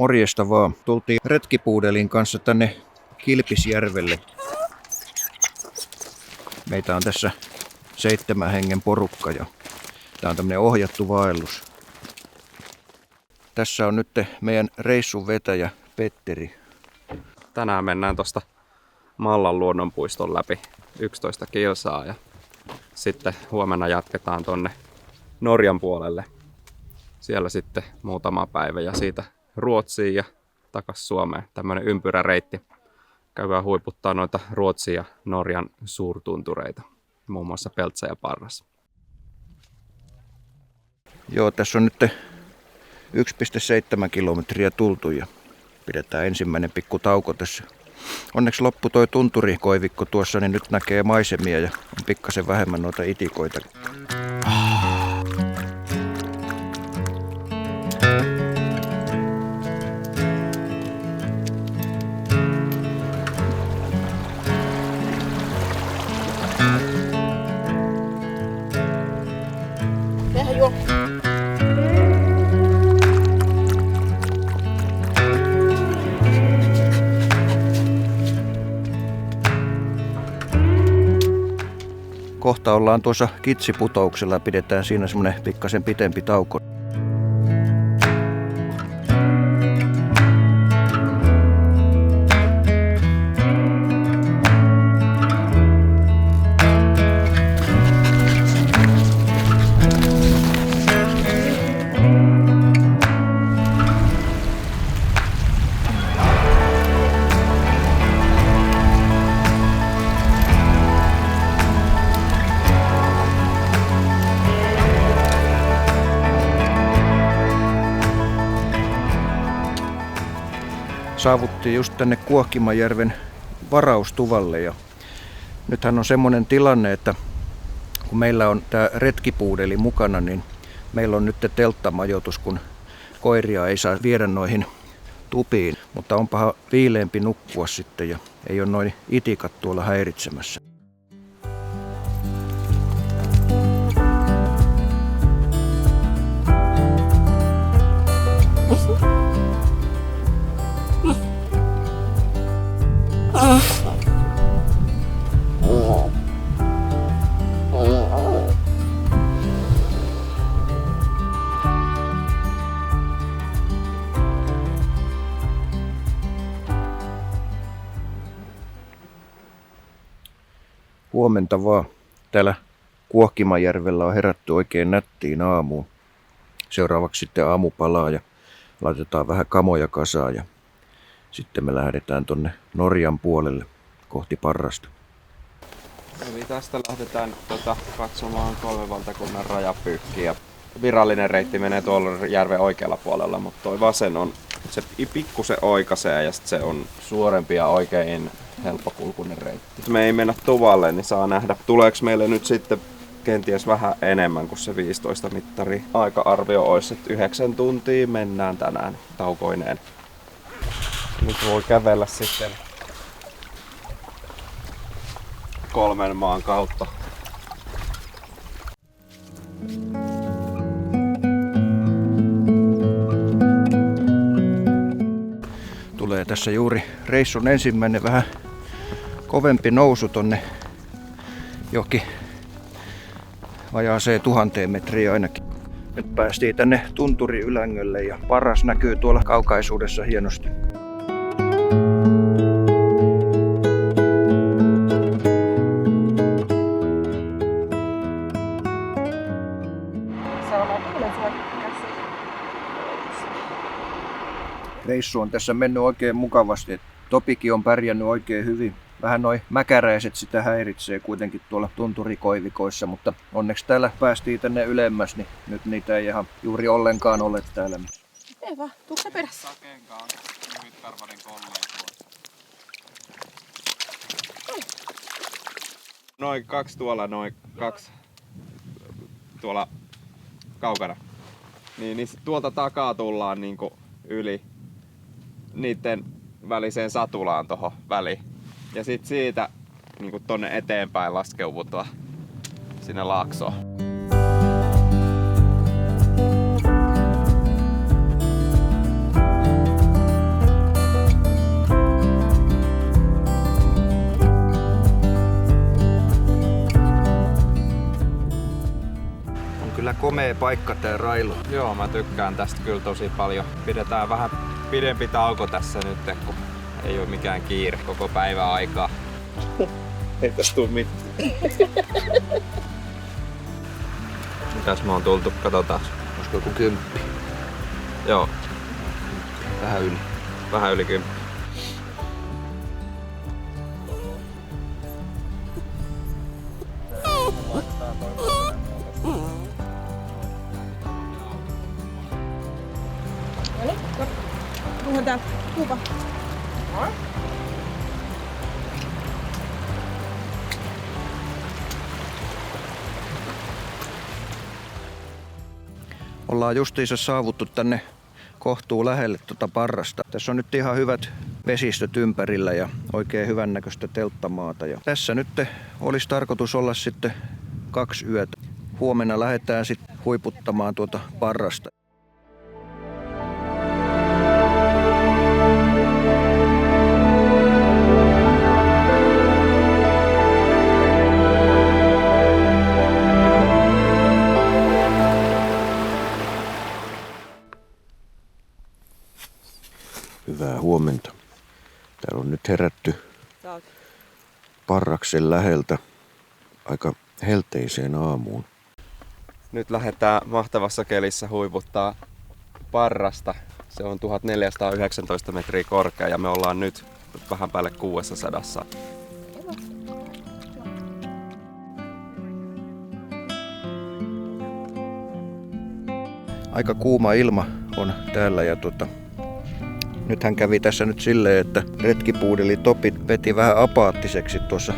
Morjesta vaan. Tultiin retkipuudelin kanssa tänne Kilpisjärvelle. Meitä on tässä 7 hengen porukka ja tää on tämmönen ohjattu vaellus. Tässä on nyt meidän reissun vetäjä Petteri. Tänään mennään tuosta Mallan luonnonpuiston läpi 11 kilsaa ja sitten huomenna jatketaan tonne Norjan puolelle. Siellä sitten muutama päivä ja siitä Ruotsiin ja takas Suomeen. Tämmönen ympyräreitti. Käydään huiputtaa noita Ruotsin ja Norjan suurtuntureita, muun muassa Peltsä ja Parras. Joo, tässä on nyt 1,7 kilometriä tultu ja pidetään ensimmäinen pikku tauko tässä. Onneksi loppu toi tunturikoivikko tuossa, niin nyt näkee maisemia ja on pikkasen vähemmän noita itikoita. Kohta ollaan tuossa Kitsiputouksella ja pidetään siinä semmonen pikkasen pitempi tauko. Saavuttiin just tänne Kuohkimajärven varaustuvalle ja nythän on semmoinen tilanne, että kun meillä on tää retkipuudeli mukana, niin meillä on nyt telttamajoitus, kun koiria ei saa viedä noihin tupiin, mutta onpahan viileempi nukkua sitten ja ei ole noin itikat tuolla häiritsemässä. Huomenta vaan. Täällä Kuohkimajärvellä on herätty oikein nättiin aamuun. Seuraavaksi sitten aamupalaa ja laitetaan vähän kamoja kasaan ja sitten me lähdetään tonne Norjan puolelle kohti Parrasta. Eli tästä lähdetään katsomaan 3 valtakunnan rajapyykkiä. Virallinen reitti menee tuolla järven oikealla puolella, mutta toi vasen on se pikkusen oikaisee ja se on suorempi ja oikein helppokulkuinen reitti. Me ei mennä tuvalle, niin saa nähdä, tuleeko meille nyt sitten kenties vähän enemmän kuin se 15 mittari. Aika-arvio olisi, että 9 tuntia mennään tänään taukoineen. Nyt voi kävellä sitten 3 maan kautta. Tulee tässä juuri reissun ensimmäinen vähän kovempi nousu tonne johonkin vajaaseen 1000 metriä ainakin. Nyt päästiin tänne Tunturi-Ylängölle ja Parras näkyy tuolla kaukaisuudessa hienosti. Reissu on tässä mennyt oikein mukavasti. Topikin on pärjännyt oikein hyvin. Vähän noi mäkäräiset sitä häiritsee kuitenkin tuolla tunturikoivikoissa, mutta onneksi täällä päästiin tänne ylemmäs, niin nyt niitä ei ihan juuri ollenkaan ole täällä. Eva, tuutko sä perässä? Sakenkaan lyhytkarvainen kolleet. Noin 2 tuolla, noin 2 tuolla kaukana. Niin tuolta takaa tullaan niinku yli niiden väliseen satulaan tohon väliin. Ja sit siitä niinku tonne eteenpäin laskeudutaan sinne laaksoon. Makee paikka tää Railu. Joo, mä tykkään tästä kyllä tosi paljon. Pidetään vähän pidempi tauko tässä nyt, kun ei oo mikään kiire koko päivän aikaa. Ei tästä tuu mitään. Mitäs me on tultu? Katsotaan. Olisiko joku 10? Joo, Vähän yli. vähän yli 10. No niin, tuohon täällä. Kuupa. Ollaan justiinsa saavuttu tänne kohtuu lähelle tuota parrasta. Tässä on nyt ihan hyvät vesistöt ympärillä ja oikein hyvännäköistä telttamaata. Ja tässä nyt olisi tarkoitus olla sitten 2 yötä. Huomenna lähdetään sitten huiputtamaan tuota parrasta. Hyvää huomenta. Täällä on nyt herätty Parraksen läheltä aika helteiseen aamuun. Nyt lähdetään mahtavassa kelissä huiputtaa parrasta. Se on 1419 metriä korkea ja me ollaan nyt vähän päälle 600. Aika kuuma ilma on täällä ja nythän kävi tässä nyt silleen, että retkipuudeli Topi veti vähän apaattiseksi tuossa.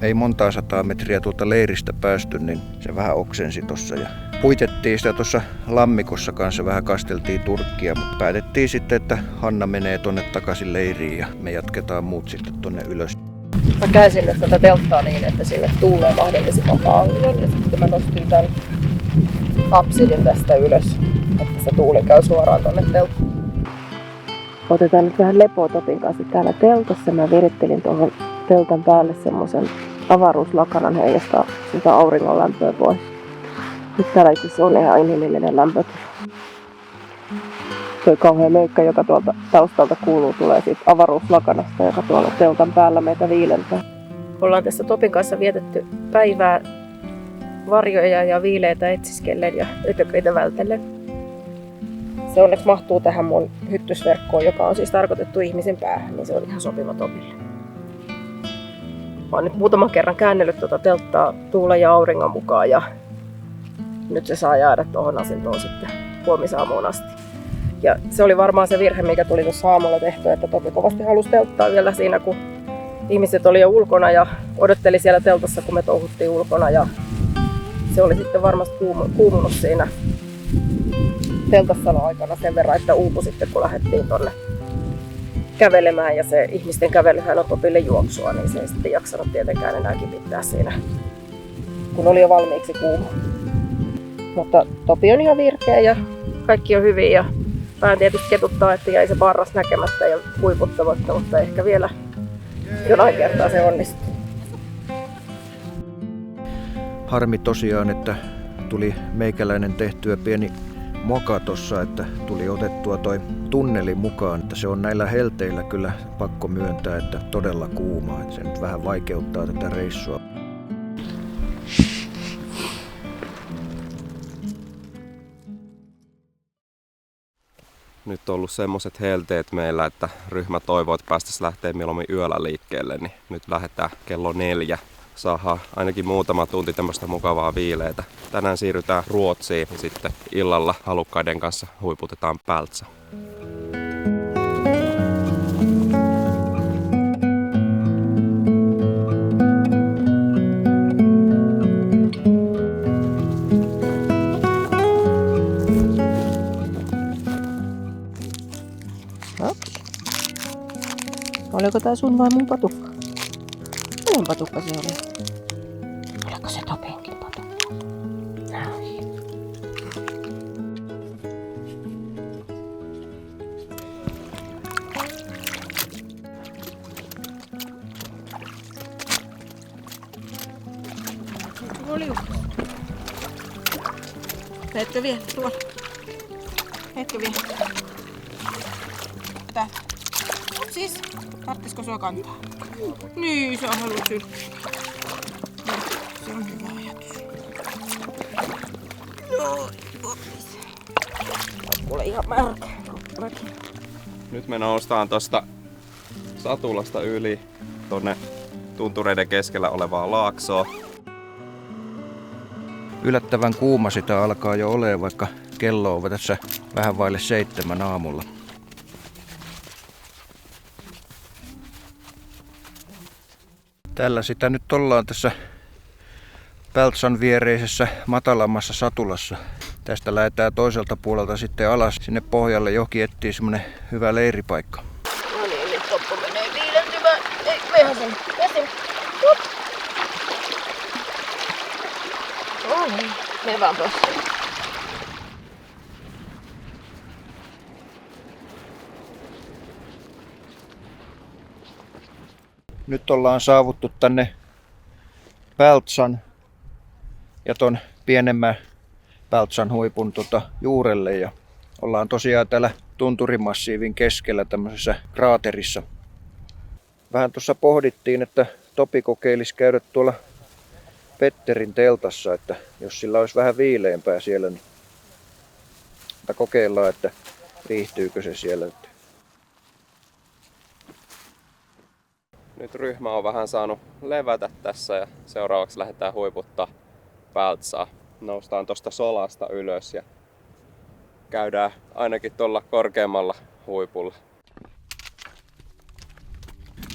Ei montaa 100 metriä tuolta leiristä päästy, niin se vähän oksensi tossa. Ja puitettiin sitä tuossa lammikossa kanssa, vähän kasteltiin turkkia, mutta päätettiin sitten, että Hanna menee tonne takaisin leiriin ja me jatketaan muut sitten tonne ylös. Mä käänsin nyt tätä telttaa niin, että sille tuulee mahdollisimman paljon. Ja sitten mä nostin tän kapselin tästä ylös, että se tuuli käy suoraan tonne telttaan. Otetaan nyt vähän lepoa Topin kanssa täällä teltassa. Mä virittelin tuohon teltan päälle semmoisen avaruuslakanan heijastaa sitä auringon lämpöä pois. Nyt täällä itse asiassa on ihan inhimillinen lämpö. Tuo kauhea möykkä, joka tuolta taustalta kuuluu, tulee siitä avaruuslakanasta, joka tuolla teltan päällä meitä viilentää. Ollaan tässä Topin kanssa vietetty päivää varjoja ja viileitä etsiskellen ja ötököitä vältellen. Se onneksi mahtuu tähän mun hyttysverkkoon, joka on siis tarkoitettu ihmisen päähän, niin se on ihan sopiva Topille. Mä oon nyt muutaman kerran käännellyt tuota telttaa tuulen ja auringon mukaan ja nyt se saa jäädä tuohon asentoon sitten huomisaamuun asti. Ja se oli varmaan se virhe, mikä tuli tuossa aamulla tehtyä, että Topi kovasti halusi telttaa vielä siinä, kun ihmiset oli jo ulkona ja odotteli siellä teltassa, kun me touhuttiin ulkona. Ja se oli sitten varmasti kuumunut siinä teltassalon aikana sen verran, että uupui sitten, kun lähdettiin tonne kävelemään. Ja se ihmisten kävelyhän on Topille juoksua, niin se ei sitten jaksanut tietenkään enää kipittää siinä, kun oli jo valmiiksi kuuma. Mutta Topi on ihan virkeä ja kaikki on hyvin ja vähän tietysti ketuttaa, että jäi se parras näkemättä ja huiputtamatta, mutta ehkä vielä jonain kertaa se onnistuu. Harmi tosiaan, että tuli meikäläinen tehtyä pieni moka tossa, että tuli otettua toi tunneli mukaan. Että se on näillä helteillä kyllä pakko myöntää, että todella kuumaa. Että se nyt vähän vaikeuttaa tätä reissua. Nyt on ollut semmoset helteet meillä, että ryhmä toivoo, että päästäisiin lähteä mieluummin yöllä liikkeelle, niin nyt lähdetään kello 4. Saadaan ainakin muutama tunti tämmöistä mukavaa viileitä. Tänään siirrytään Ruotsiin ja sitten illalla halukkaiden kanssa huiputetaan Pältsä. Oliko tää sun vai mun patukka? Mun patukka se oli. Oliko se Topinkin patukka? Näin. Meetkö vielä? Tuolla. Meetkö vielä? Täältä. Siis, tarvitsisiko sua kantaa? Niin, se on halunnut sylkkyä. Se on hyvä ajatus. Joo, pois. Kuule ihan märkä. Nyt me noustaan tosta satulasta yli tonne tuntureiden keskellä olevaa laaksoa. Yllättävän kuuma sitä alkaa jo olemaan, vaikka kello on tässä vähän vaille 7 aamulla. Tällä sitä nyt ollaan tässä Peltsan viereisessä matalammassa satulassa. Tästä lähdetään toiselta puolelta sitten alas sinne pohjalle. Johonkin etsii semmonen hyvä leiripaikka. No niin, nyt toppo menee viilentymään. Ei, mehän sen. Jäsen. No niin, mene vaan pois. Nyt ollaan saavuttu tänne Peltsan ja ton pienemmän Peltsan huipun juurelle ja ollaan tosiaan täällä tunturimassiivin keskellä tämmöisessä kraaterissa. Vähän tuossa pohdittiin, että Topi kokeilisi käydä tuolla Petterin teltassa, että jos sillä olisi vähän viileämpää siellä, niin kokeillaan, että viihtyykö se siellä. Nyt ryhmä on vähän saanut levätä tässä ja seuraavaksi lähdetään huiputtaa Peltsaa. Noustaan tosta solasta ylös ja käydään ainakin tuolla korkeammalla huipulla.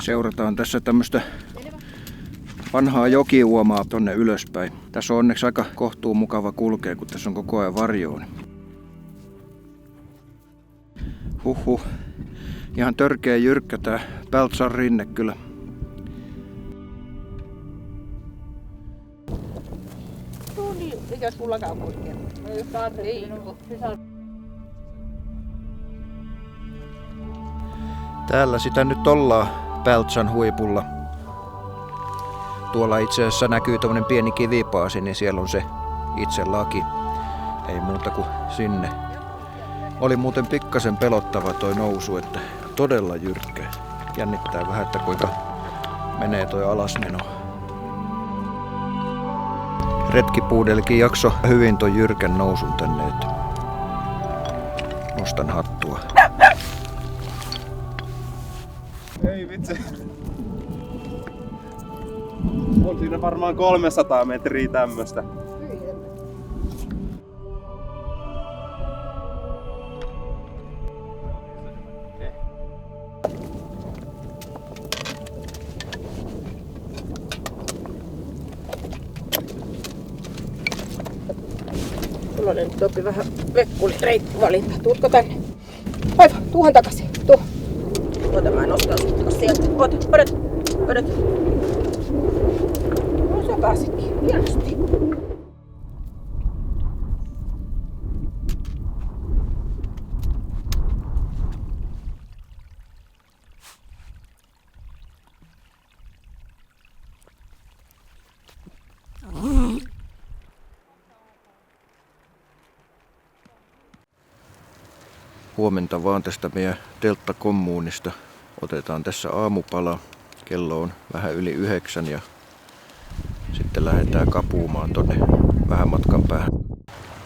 Seurataan tässä tämmöistä vanhaa jokiuomaa tonne ylöspäin. Tässä on onneksi aika kohtuu mukava kulkea, kun tässä on koko ajan varjoa. Huhhuh. Ihan törkeä jyrkkä tää Peltsan rinne kyllä. No niin, mikä sullakaan kulkee? No jos saat Täällä sitä nyt ollaan Peltsan huipulla. Tuolla itse asiassa näkyy tämmönen pieni kivipaasi, niin siellä on se itse laki. Ei muuta kuin sinne. Oli muuten pikkasen pelottava toi nousu, että todella jyrkkä. Jännittää vähän, että kuinka menee toi alasmeno. Retkipuudelikin jakso hyvin ton jyrkän nousun tänne, että nostan hattua. Ei vitsi. On siinä varmaan 300 metriä tämmöstä. Sulla on nyt Topi vähän vekkuli reittivalinta. Tuutko tänne? Aivan, tuuhan takaisin. Tuu. Ota mä nostan sut sieltä. Ota, odot. No sä pääsitkin. Hienosti. Huomenta vaan tästä meidän telttakommuunista. Otetaan tässä aamupala. Kello on vähän yli 9 ja sitten lähdetään kapuumaan tonne vähän matkan päähän.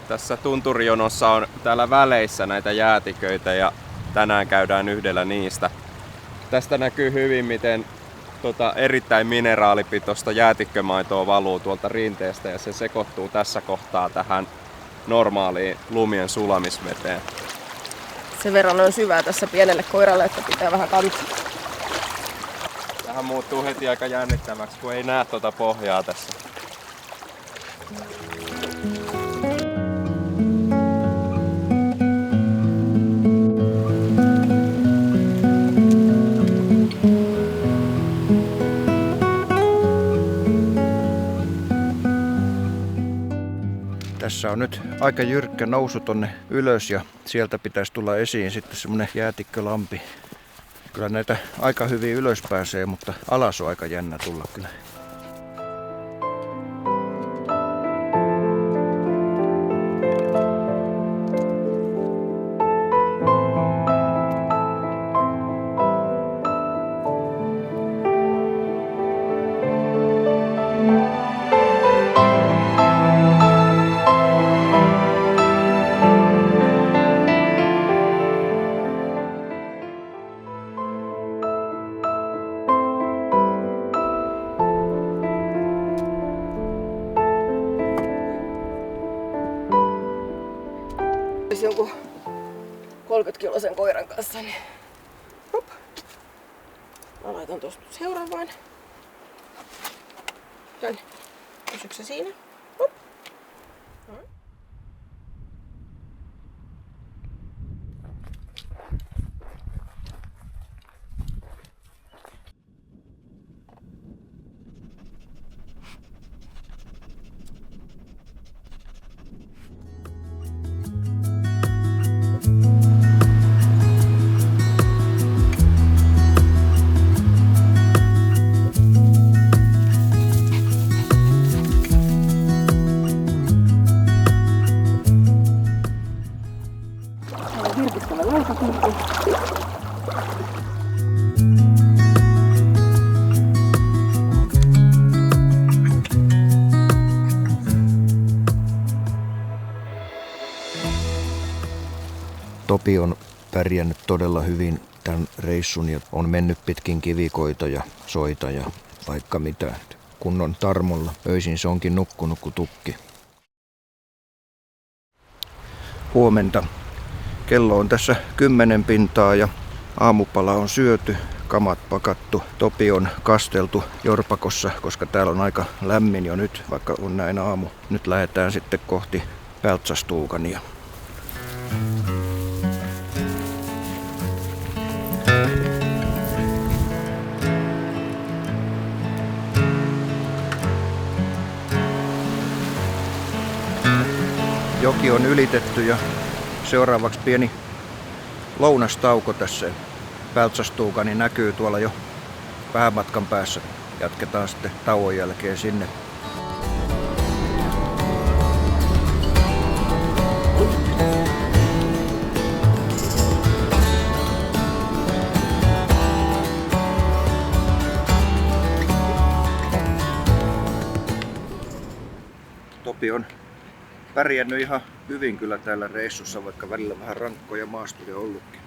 Tässä tunturijonossa on täällä väleissä näitä jäätiköitä ja tänään käydään yhdellä niistä. Tästä näkyy hyvin, miten erittäin mineraalipitoista jäätikkömaitoa valuu tuolta rinteestä ja se sekoittuu tässä kohtaa tähän normaaliin lumien sulamisveteen. Sen verran on syvää tässä pienelle koiralle, että pitää vähän kantaa. Tähän muuttuu heti aika jännittäväksi, kun ei näe tuota pohjaa tässä. Tässä on nyt aika jyrkkä nousu tonne ylös ja sieltä pitäisi tulla esiin sitten semmonen jäätikkölampi. Kyllä näitä aika hyvin ylös pääsee, mutta alas on aika jännä tulla kyllä. olisi jonkun 30-kilosen koiran kanssa, niin hop. Mä laitan tuosta seuraavaan. Näin. Pysyykö se siinä? Hop. Noin. Topi on pärjännyt todella hyvin tämän reissun ja on mennyt pitkin kivikoita ja soita ja vaikka mitä. Kunnon tarmolla. Öisin se onkin nukkunut kuin tukki. Huomenta. Kello on tässä 10 pintaa ja aamupala on syöty, kamat pakattu. Topi on kasteltu jorpakossa, koska täällä on aika lämmin jo nyt, vaikka on näin aamu. Nyt lähdetään sitten kohti Peltsastuukania. Joki on ylitetty ja seuraavaksi pieni lounastauko tässä. Peltsastuukani näkyy tuolla jo vähän matkan päässä. Jatketaan sitten tauon jälkeen sinne. Topi on pärjännyt ihan hyvin kyllä täällä reissussa, vaikka välillä vähän rankkoja maastoja ollutkin.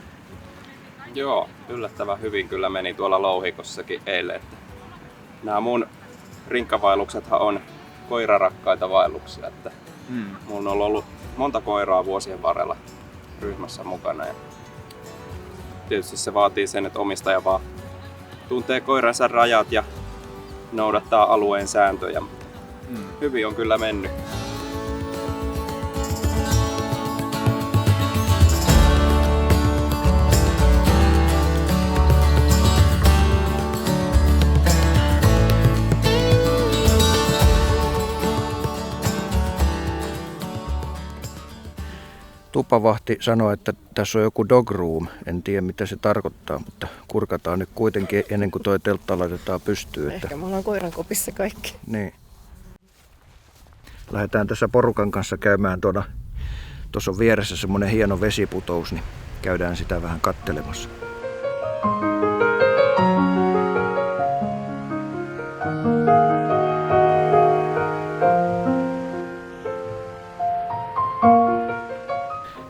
Joo, yllättävän hyvin kyllä meni tuolla louhikossakin eilen. Että nämä mun rinkkavaelluksethan on koirarakkaita vaelluksia. Että mun on ollut monta koiraa vuosien varrella ryhmässä mukana. Ja tietysti se vaatii sen, että omistaja vaan tuntee koiransa rajat ja noudattaa alueen sääntöjä. Hyvin on kyllä mennyt. Tupavahti sanoi, että tässä on joku dog room. En tiedä mitä se tarkoittaa, mutta kurkataan nyt kuitenkin ennen kuin toi teltta laitetaan pystyyn. Ehkä me ollaan koiran kopissa kaikki. Niin. Lähdetään tässä porukan kanssa käymään tuossa on vieressä semmoinen hieno vesiputous, niin käydään sitä vähän kattelemassa.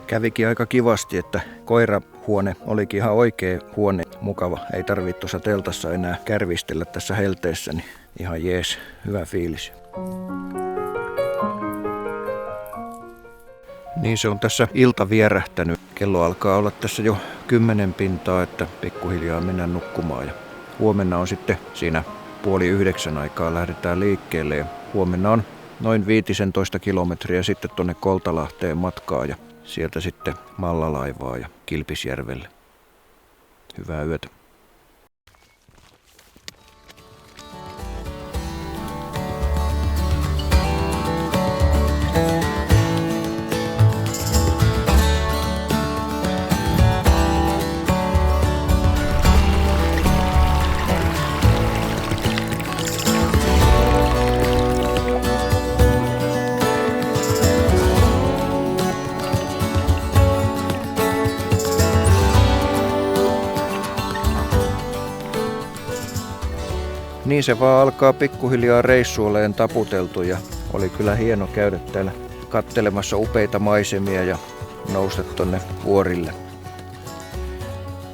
Kävikin aika kivasti, että koirahuone olikin ihan oikea huone, mukava. Ei tarvitse tuossa teltassa enää kärvistellä tässä helteessä, niin ihan jees, hyvä fiilis. Niin se on tässä ilta vierähtänyt. Kello alkaa olla tässä jo 10 pintaa, että pikkuhiljaa mennään nukkumaan. Ja huomenna on sitten siinä 8:30 aikaa lähdetään liikkeelle. Ja huomenna on noin 15 kilometriä sitten tuonne Koltalahteen matkaa ja sieltä sitten Mallalaivaa ja Kilpisjärvelle. Hyvää yötä. Niin se vaan alkaa pikkuhiljaa reissu oleen taputeltu ja oli kyllä hieno käydä täällä kattelemassa upeita maisemia ja nousta tonne vuorille.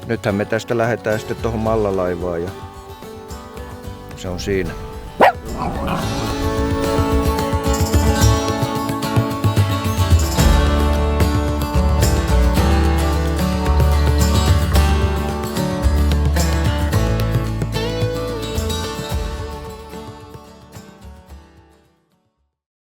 Nythän me tästä lähdetään sitten tuohon Mallalaivaan ja se on siinä.